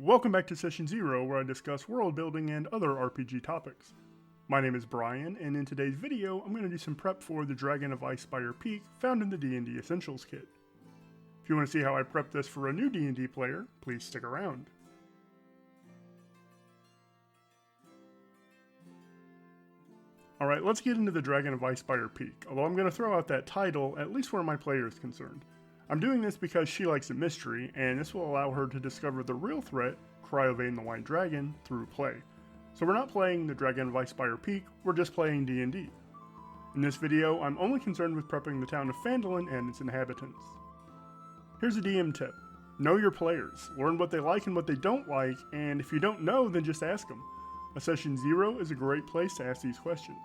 Welcome back to Session 0, where I discuss world building and other RPG topics. My name is Brian, and in today's video, I'm going to do some prep for the Dragon of Icespire Peak found in the D&D Essentials kit. If you want to see how I prep this for a new D&D player, please stick around. Alright, let's get into the Dragon of Icespire Peak, although I'm going to throw out that title, at least where my player is concerned. I'm doing this because she likes a mystery, and this will allow her to discover the real threat, Cryovane the White Dragon, through play. So we're not playing the Dragon of Icespire Peak, we're just playing D&D. In this video, I'm only concerned with prepping the town of Phandalin and its inhabitants. Here's a DM tip. Know your players, learn what they like and what they don't like, and if you don't know, then just ask them. A Session 0 is a great place to ask these questions.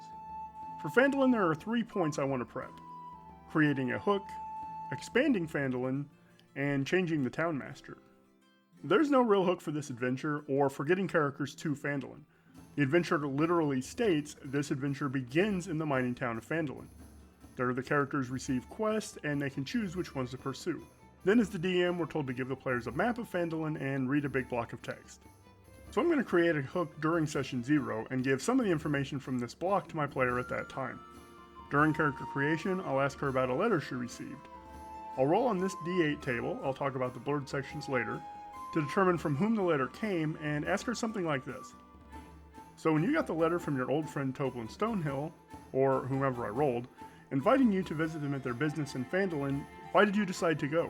For Phandalin, there are 3 points I want to prep. Creating a hook, expanding Phandalin, and changing the Town Master. There's no real hook for this adventure, or for getting characters to Phandalin. The adventure literally states, this adventure begins in the mining town of Phandalin. There the characters receive quests, and they can choose which ones to pursue. Then as the DM, we're told to give the players a map of Phandalin and read a big block of text. So I'm going to create a hook during Session 0, and give some of the information from this block to my player at that time. During character creation, I'll ask her about a letter she received. I'll roll on this D8 table, I'll talk about the blurred sections later, to determine from whom the letter came, and ask her something like this. So when you got the letter from your old friend Toblin Stonehill, or whomever I rolled, inviting you to visit them at their business in Phandalin, why did you decide to go?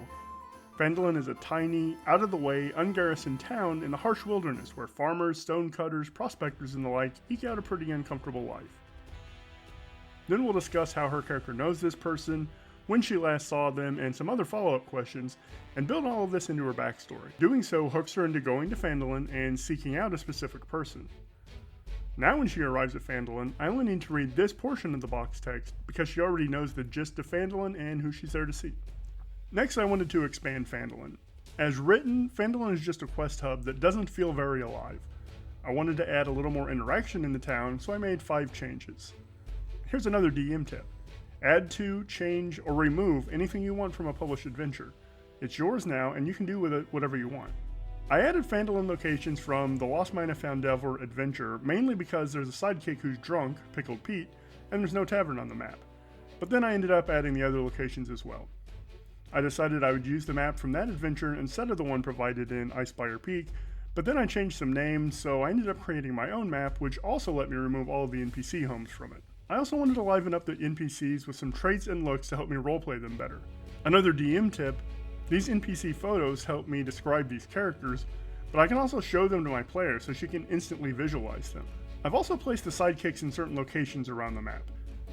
Phandalin is a tiny, out-of-the-way, ungarrisoned town in the harsh wilderness where farmers, stonecutters, prospectors, and the like eke out a pretty uncomfortable life. Then we'll discuss how her character knows this person, when she last saw them, and some other follow-up questions, and build all of this into her backstory. Doing so hooks her into going to Phandalin and seeking out a specific person. Now when she arrives at Phandalin, I only need to read this portion of the box text because she already knows the gist of Phandalin and who she's there to see. Next, I wanted to expand Phandalin. As written, Phandalin is just a quest hub that doesn't feel very alive. I wanted to add a little more interaction in the town, so I made 5 changes. Here's another DM tip. Add to, change, or remove anything you want from a published adventure. It's yours now, and you can do with it whatever you want. I added Phandalin locations from the Lost Mine of Foundelver adventure, mainly because there's a sidekick who's drunk, Pickled Pete, and there's no tavern on the map. But then I ended up adding the other locations as well. I decided I would use the map from that adventure instead of the one provided in Icespire Peak, but then I changed some names, so I ended up creating my own map, which also let me remove all of the NPC homes from it. I also wanted to liven up the NPCs with some traits and looks to help me roleplay them better. Another DM tip, these NPC photos help me describe these characters, but I can also show them to my player so she can instantly visualize them. I've also placed the sidekicks in certain locations around the map.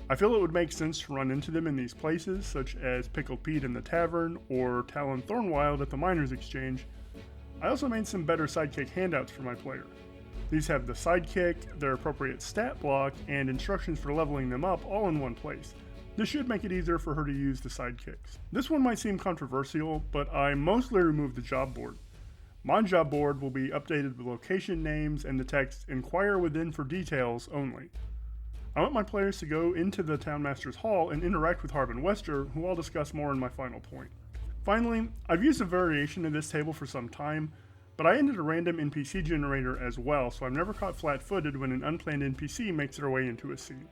I feel it would make sense to run into them in these places, such as Pickled Pete in the tavern, or Talon Thornwild at the Miners' Exchange. I also made some better sidekick handouts for my player. These have the sidekick, their appropriate stat block, and instructions for leveling them up all in one place. This should make it easier for her to use the sidekicks. This one might seem controversial, but I mostly removed the job board. My job board will be updated with location names and the text "Inquire within for details" only. I want my players to go into the Townmaster's Hall and interact with Harbin Wester, who I'll discuss more in my final point. Finally, I've used a variation of this table for some time, but I ended a random NPC generator as well, so I'm never caught flat-footed when an unplanned NPC makes their way into a scene.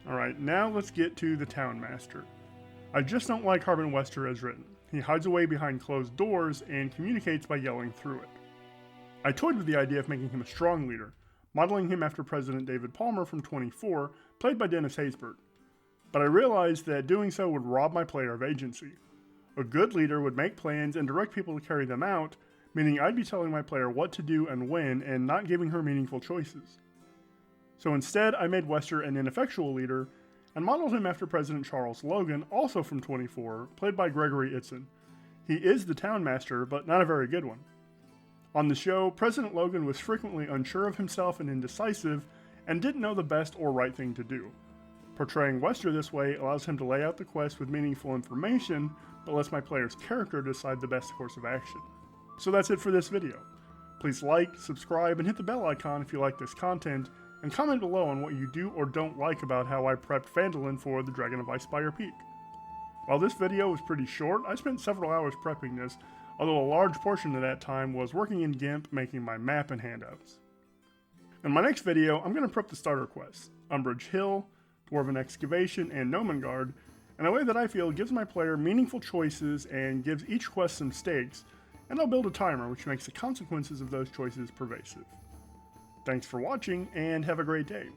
Alright, now let's get to the Town Master. I just don't like Harbin Wester as written. He hides away behind closed doors and communicates by yelling through it. I toyed with the idea of making him a strong leader, modeling him after President David Palmer from 24, played by Dennis Haysbert. But I realized that doing so would rob my player of agency. A good leader would make plans and direct people to carry them out, meaning I'd be telling my player what to do and when, and not giving her meaningful choices. So instead, I made Wester an ineffectual leader, and modeled him after President Charles Logan, also from 24, played by Gregory Itzin. He is the Town Master, but not a very good one. On the show, President Logan was frequently unsure of himself and indecisive, and didn't know the best or right thing to do. Portraying Wester this way allows him to lay out the quest with meaningful information, but lets my player's character decide the best course of action. So that's it for this video. Please like, subscribe, and hit the bell icon if you like this content, and comment below on what you do or don't like about how I prepped Phandalin for the Dragon of Icespire Peak. While this video was pretty short, I spent several hours prepping this, although a large portion of that time was working in GIMP making my map and handouts. In my next video, I'm going to prep the starter quests, Umbrage Hill, Dwarven Excavation, and Nomengard, in a way that I feel gives my player meaningful choices and gives each quest some stakes, and I'll build a timer which makes the consequences of those choices pervasive. Thanks for watching, and have a great day.